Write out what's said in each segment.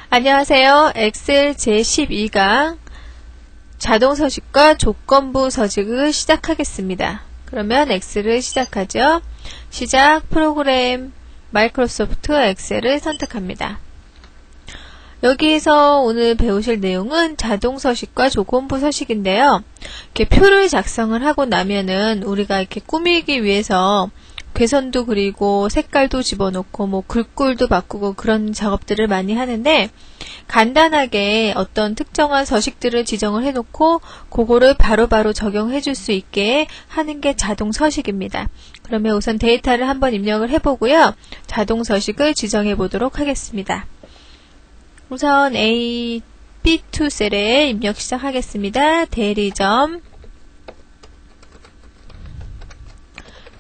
안녕하세요. 엑셀 제12강 자동서식과 조건부 서식을 시작하겠습니다. 그러면 엑셀을 시작하죠. 시작 프로그램 마이크로소프트 엑셀을 선택합니다. 여기에서 오늘 배우실 내용은 자동서식과 조건부 서식인데요. 이렇게 표를 작성을 하고 나면은 우리가 이렇게 꾸미기 위해서 괴선도 그리고 색깔도 집어넣고 뭐 글꼴도 바꾸고 그런 작업들을 많이 하는데, 간단하게 어떤 특정한 서식들을 지정을 해놓고 그거를 바로바로 적용해 줄 수 있게 하는 게 자동 서식입니다. 그러면 우선 데이터를 한번 입력을 해보고요. 자동 서식을 지정해 보도록 하겠습니다. 우선 A, B2 셀에 입력 시작하겠습니다. 대리점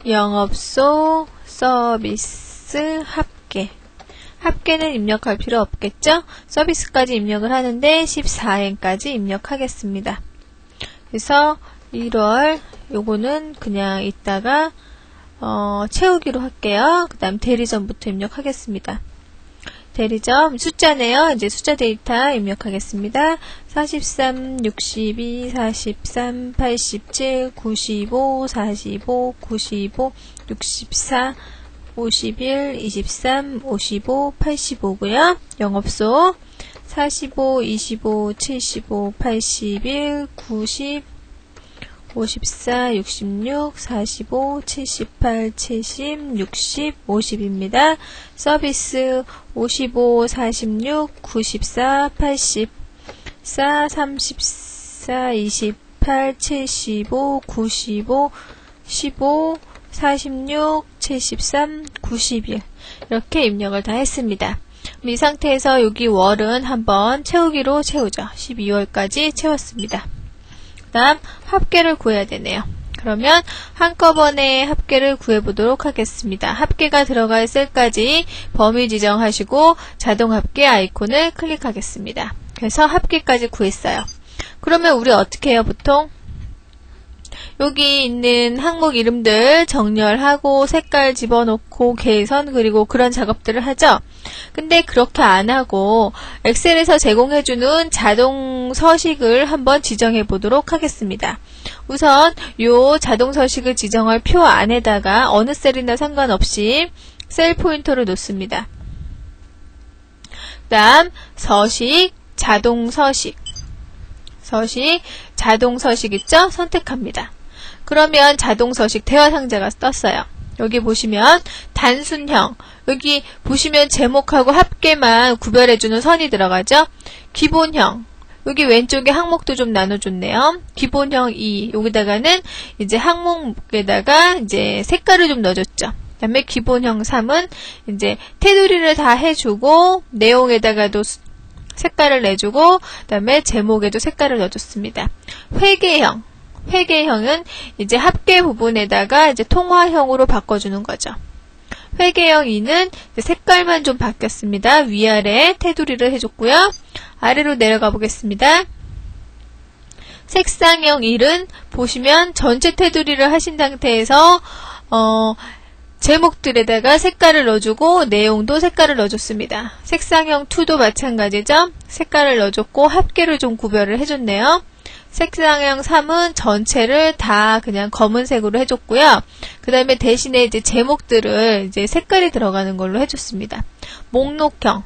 영업소 서비스 합계는 입력할 필요 없겠죠? 서비스까지 입력을 하는데 14엔까지 입력하겠습니다. 그래서 1월 요거는 그냥 이따가 채우기로 할게요. 그 다음 대리점부터 입력하겠습니다. 대리점 숫자네요. 이제 숫자 데이터 입력하겠습니다. 43, 62, 43, 87, 95, 45, 95, 64, 51, 23, 55, 85고요. 영업소 45, 25, 75, 81, 90, 54, 66, 45, 78, 70, 60, 50입니다. 서비스 55, 46, 94, 80, 34, 28, 75, 95, 15, 46, 73, 91 이렇게 입력을 다 했습니다. 이 상태에서 여기 월은 한번 채우기로 채우죠. 12월까지 채웠습니다. 그 다음 합계를 구해야 되네요. 그러면 한꺼번에 합계를 구해보도록 하겠습니다. 합계가 들어갈 셀까지 범위 지정하시고 자동 합계 아이콘을 클릭하겠습니다. 그래서 합계까지 구했어요. 그러면 우리 어떻게 해요? 보통 여기 있는 항목 이름들 정렬하고 색깔 집어넣고 개선 그리고 그런 작업들을 하죠. 근데 그렇게 안 하고 엑셀에서 제공해주는 자동 서식을 한번 지정해 보도록 하겠습니다. 우선 요 자동 서식을 지정할 표 안에다가 어느 셀이나 상관없이 셀 포인터를 놓습니다. 그 다음 서식, 자동 서식 자동 서식 있죠? 선택합니다. 그러면 자동 서식 대화 상자가 떴어요. 여기 보시면 단순형, 여기 보시면 제목하고 합계만 구별해주는 선이 들어가죠. 기본형, 여기 왼쪽에 항목도 좀 나눠줬네요. 기본형 2, 여기다가는 이제 항목에다가 이제 색깔을 좀 넣어줬죠. 그 다음에 기본형 3은 이제 테두리를 다 해주고 내용에다가도 색깔을 내주고 그 다음에 제목에도 색깔을 넣어줬습니다. 회계형은 이제 합계 부분에다가 이제 통화형으로 바꿔주는 거죠. 회계형 2는 색깔만 좀 바뀌었습니다. 위아래 테두리를 해줬고요. 아래로 내려가 보겠습니다. 색상형 1은 보시면 전체 테두리를 하신 상태에서 제목들에다가 색깔을 넣어주고 내용도 색깔을 넣어줬습니다. 색상형 2도 마찬가지죠. 색깔을 넣어줬고 합계를 좀 구별을 해줬네요. 색상형 3은 전체를 다 그냥 검은색으로 해줬고요. 그 다음에 대신에 이제 제목들을 이제 색깔이 들어가는 걸로 해줬습니다. 목록형.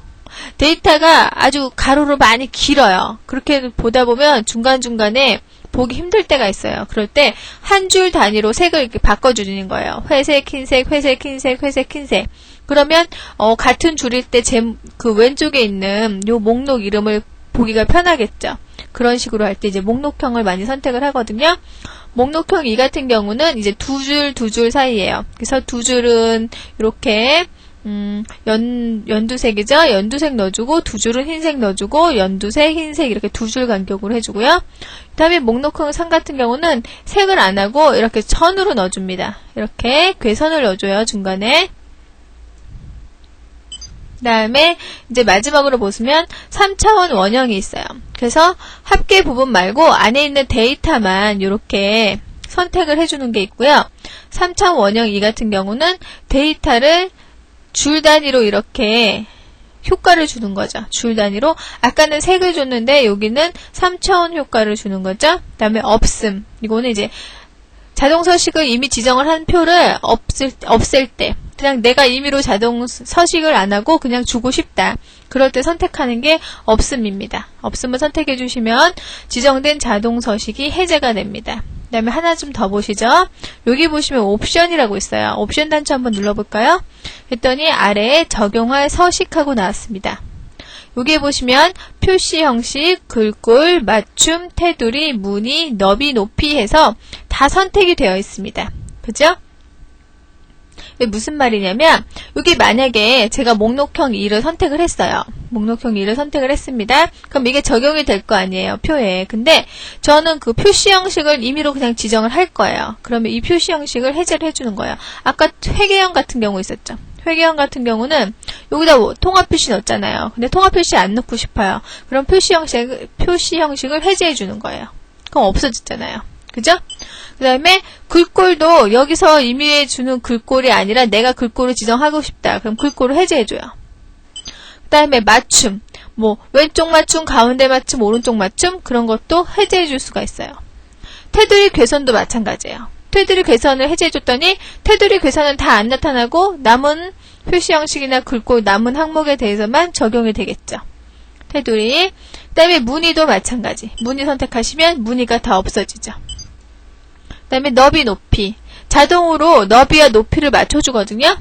데이터가 아주 가로로 많이 길어요. 그렇게 보다 보면 중간중간에 보기 힘들 때가 있어요. 그럴 때 한 줄 단위로 색을 이렇게 바꿔주는 거예요. 회색, 흰색, 회색, 흰색, 회색, 흰색. 그러면 같은 줄일 때 그 왼쪽에 있는 요 목록 이름을 보기가 편하겠죠. 그런 식으로 할 때 이제 목록형을 많이 선택을 하거든요. 목록형 2 같은 경우는 이제 두 줄 사이에요. 그래서 두 줄은 이렇게 연두색이죠. 연두색 넣어주고 두 줄은 흰색 넣어주고 연두색, 흰색 이렇게 두 줄 간격으로 해주고요. 그 다음에 목록형 3 같은 경우는 색을 안 하고 이렇게 선으로 넣어줍니다. 이렇게 괴선을 넣어줘요. 중간에. 그 다음에 이제 마지막으로 보시면 3차원 원형이 있어요. 그래서 합계 부분 말고 안에 있는 데이터만 이렇게 선택을 해주는 게 있고요. 3차원 원형 2 같은 경우는 데이터를 줄 단위로 이렇게 효과를 주는 거죠. 줄 단위로. 아까는 색을 줬는데 여기는 3차원 효과를 주는 거죠. 그 다음에 없음. 이거는 이제 자동 서식을 이미 지정을 한 표를 없앨 때, 그냥 내가 임의로 자동 서식을 안 하고 그냥 주고 싶다. 그럴 때 선택하는 게 없음입니다. 없음을 선택해 주시면 지정된 자동 서식이 해제가 됩니다. 그 다음에 하나 좀 더 보시죠. 여기 보시면 옵션이라고 있어요. 옵션 단추 한번 눌러볼까요? 했더니 아래에 적용할 서식하고 나왔습니다. 여기에 보시면 표시 형식, 글꼴, 맞춤, 테두리, 무늬, 너비, 높이 해서 다 선택이 되어 있습니다. 그죠? 이게 무슨 말이냐면 여기 만약에 제가 목록형 2를 선택을 했어요. 목록형 2를 선택을 했습니다. 그럼 이게 적용이 될 거 아니에요. 표에. 근데 저는 그 표시 형식을 임의로 그냥 지정을 할 거예요. 그러면 이 표시 형식을 해제를 해주는 거예요. 아까 회계형 같은 경우 있었죠. 회계형 같은 경우는 여기다 통합 표시 넣었잖아요. 근데 통합 표시 안 넣고 싶어요. 그럼 표시 형식을 해제해 주는 거예요. 그럼 없어졌잖아요. 그죠? 그 다음에 글꼴도 여기서 임의해 주는 글꼴이 아니라 내가 글꼴을 지정하고 싶다. 그럼 글꼴을 해제해 줘요. 그 다음에 맞춤, 뭐 왼쪽 맞춤, 가운데 맞춤, 오른쪽 맞춤 그런 것도 해제해 줄 수가 있어요. 테두리 궤선도 마찬가지예요. 테두리 궤선을 해제해 줬더니 테두리 궤선은 다 안 나타나고 남은 표시 형식이나 글꼴 남은 항목에 대해서만 적용이 되겠죠. 테두리. 그 다음에 무늬도 마찬가지. 무늬 선택하시면 무늬가 다 없어지죠. 그 다음에 너비, 높이. 자동으로 너비와 높이를 맞춰주거든요.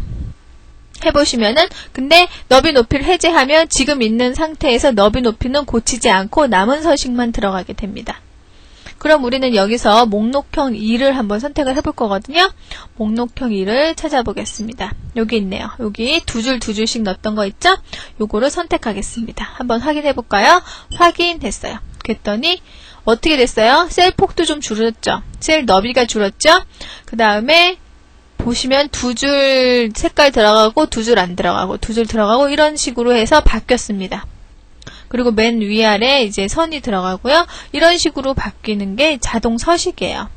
해보시면은 근데 너비, 높이를 해제하면 지금 있는 상태에서 너비, 높이는 고치지 않고 남은 서식만 들어가게 됩니다. 그럼 우리는 여기서 목록형 2를 한번 선택을 해볼 거거든요. 목록형 2를 찾아보겠습니다. 여기 있네요. 여기 두 줄씩 넣었던 거 있죠? 요거를 선택하겠습니다. 한번 확인해 볼까요? 확인됐어요. 그랬더니 어떻게 됐어요? 셀 폭도 좀 줄었죠? 셀 너비가 줄었죠? 그 다음에 보시면 두 줄 색깔 들어가고 두 줄 안 들어가고 두 줄 들어가고 이런 식으로 해서 바뀌었습니다. 그리고 맨 위아래 이제 선이 들어가고요. 이런 식으로 바뀌는 게 자동 서식이에요.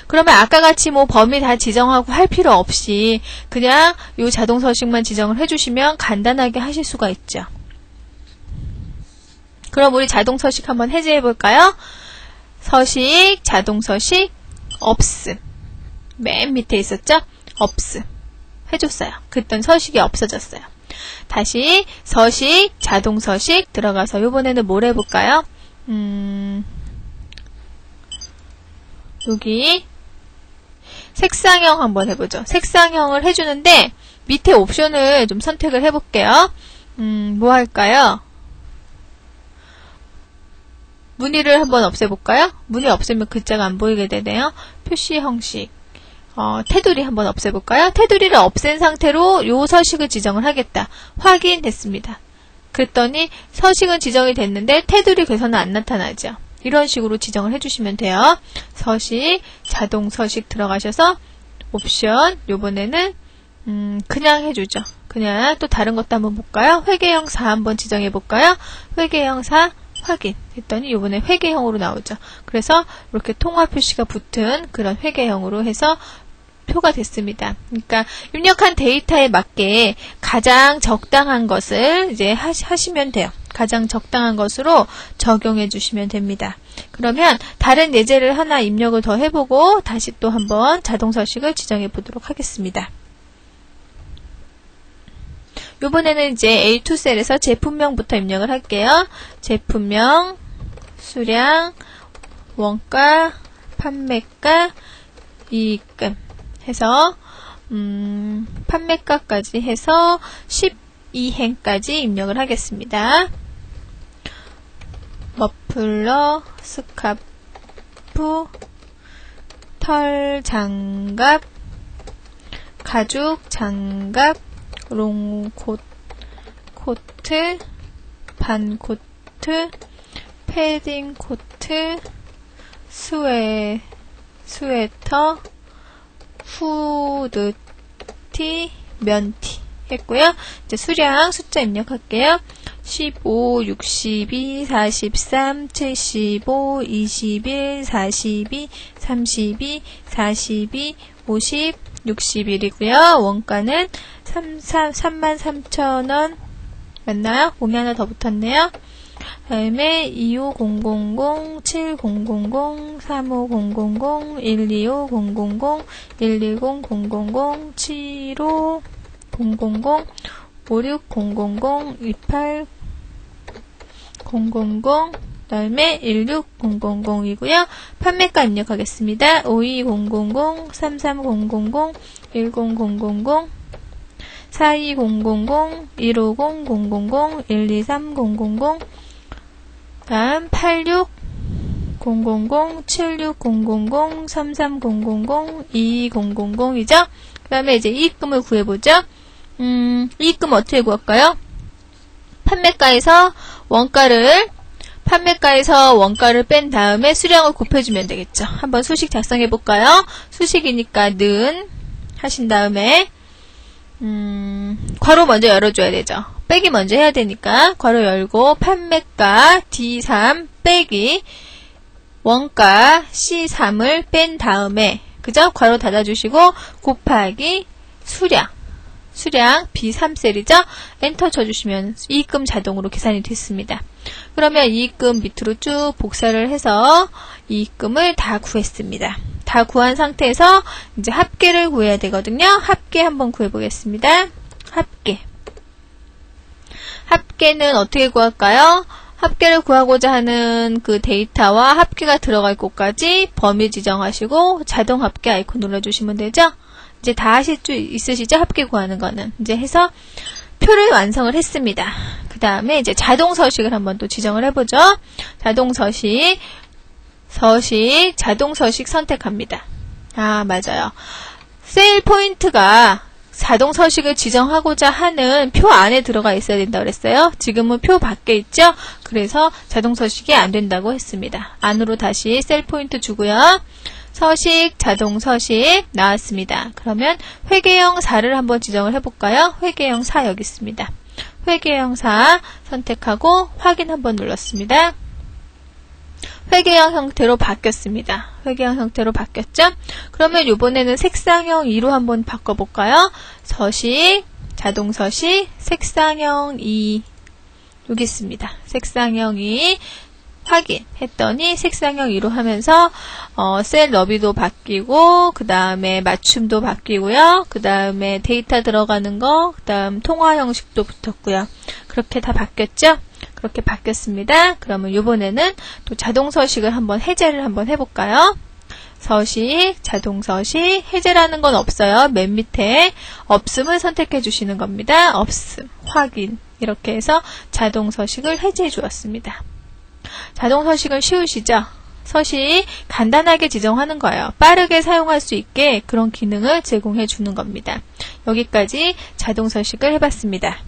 그러면 아까 같이 뭐 범위 다 지정하고 할 필요 없이 그냥 이 자동 서식만 지정을 해주시면 간단하게 하실 수가 있죠. 그럼 우리 자동 서식 한번 해제해 볼까요? 서식, 자동 서식, 없음. 맨 밑에 있었죠? 없음. 해줬어요. 그랬더니 서식이 없어졌어요. 다시 서식, 자동 서식 들어가서 이번에는 뭘 해볼까요? 여기 색상형 한번 해보죠. 색상형을 해주는데 밑에 옵션을 좀 선택을 해볼게요. 뭐 할까요? 무늬를 한번 없애볼까요? 무늬 없애면 글자가 안 보이게 되네요. 표시 형식. 테두리 한번 없애볼까요? 테두리를 없앤 상태로 요 서식을 지정을 하겠다. 확인됐습니다. 그랬더니 서식은 지정이 됐는데 테두리 궤선은 안 나타나죠. 이런 식으로 지정을 해주시면 돼요. 서식, 자동 서식 들어가셔서 옵션, 요번에는 그냥 해주죠. 그냥 또 다른 것도 한번 볼까요? 회계형 4 한번 지정해볼까요? 회계형 4 확인 했더니 요번에 회계형으로 나오죠. 그래서 이렇게 통화 표시가 붙은 그런 회계형으로 해서 표가 됐습니다. 그러니까 입력한 데이터에 맞게 가장 적당한 것을 이제 하시면 돼요. 가장 적당한 것으로 적용해 주시면 됩니다. 그러면 다른 예제를 하나 입력을 더 해보고 다시 또 한번 자동 서식을 지정해 보도록 하겠습니다. 요번에는 이제 A2 셀에서 제품명부터 입력을 할게요. 제품명, 수량, 원가, 판매가, 이익금 해서 판매가까지 해서 12행까지 입력을 하겠습니다. 머플러, 스카프, 털 장갑, 가죽 장갑, 롱코트, 반코트, 패딩 코트, 스웨터, 후드티, 면티 했고요. 이제 수량 숫자 입력할게요. 15, 62, 43, 75, 21, 42, 32, 42, 50, 61이고요. 원가는 33,000원 맞나요? 몸이 하나 더 붙었네요. 다음에 25000, 7000, 35000, 125000, 120000, 75000, 56000, 28000, 그 다음에 16000이고요. 판매가 입력하겠습니다. 52000, 33000, 10000, 42000, 15000, 12300, 다음 8600, 7600, 3300, 2200이죠? 그 다음에 이제 이익금을 구해보죠. 이익금 어떻게 구할까요? 판매가에서 원가를 뺀 다음에 수량을 곱해주면 되겠죠. 한번 수식 작성해볼까요? 수식이니까 는 하신 다음에 괄호 먼저 열어줘야 되죠. 빼기 먼저 해야 되니까 괄호 열고 판매가 D3 빼기 원가 C3을 뺀 다음에 그죠? 괄호 닫아주시고 곱하기 수량 B3셀이죠? 엔터 쳐주시면 이익금 자동으로 계산이 됐습니다. 그러면 이익금 밑으로 쭉 복사를 해서 이익금을 다 구했습니다. 다 구한 상태에서 이제 합계를 구해야 되거든요. 합계 한번 구해보겠습니다. 합계는 어떻게 구할까요? 합계를 구하고자 하는 그 데이터와 합계가 들어갈 곳까지 범위 지정하시고 자동 합계 아이콘 눌러주시면 되죠. 이제 다 하실 수 있으시죠? 합계 구하는 거는. 이제 해서 표를 완성을 했습니다. 그 다음에 이제 자동 서식을 한번 또 지정을 해보죠. 자동 서식 선택합니다. 아, 맞아요. 세일 포인트가 자동 서식을 지정하고자 하는 표 안에 들어가 있어야 된다고 그랬어요. 지금은 표 밖에 있죠? 그래서 자동 서식이 안 된다고 했습니다. 안으로 다시 셀 포인트 주고요. 서식, 자동 서식 나왔습니다. 그러면 회계형 4를 한번 지정을 해볼까요? 회계형 4 여기 있습니다. 회계형 4 선택하고 확인 한번 눌렀습니다. 회계형 형태로 바뀌었습니다. 회계형 형태로 바뀌었죠? 그러면 이번에는 색상형 2로 한번 바꿔볼까요? 서식, 자동 서식, 색상형 2 여기 있습니다. 색상형 2 확인했더니 색상형 2로 하면서 셀 너비도 바뀌고 그 다음에 맞춤도 바뀌고요. 그 다음에 데이터 들어가는 거, 그 다음 통화 형식도 붙었고요. 그렇게 다 바뀌었죠? 그렇게 바뀌었습니다. 그러면 이번에는 또 자동 서식을 한번 해제를 한번 해볼까요? 서식, 자동 서식, 해제라는 건 없어요. 맨 밑에 없음을 선택해 주시는 겁니다. 없음, 확인 이렇게 해서 자동 서식을 해제해 주었습니다. 자동 서식은 쉬우시죠? 서식 간단하게 지정하는 거예요. 빠르게 사용할 수 있게 그런 기능을 제공해 주는 겁니다. 여기까지 자동 서식을 해봤습니다.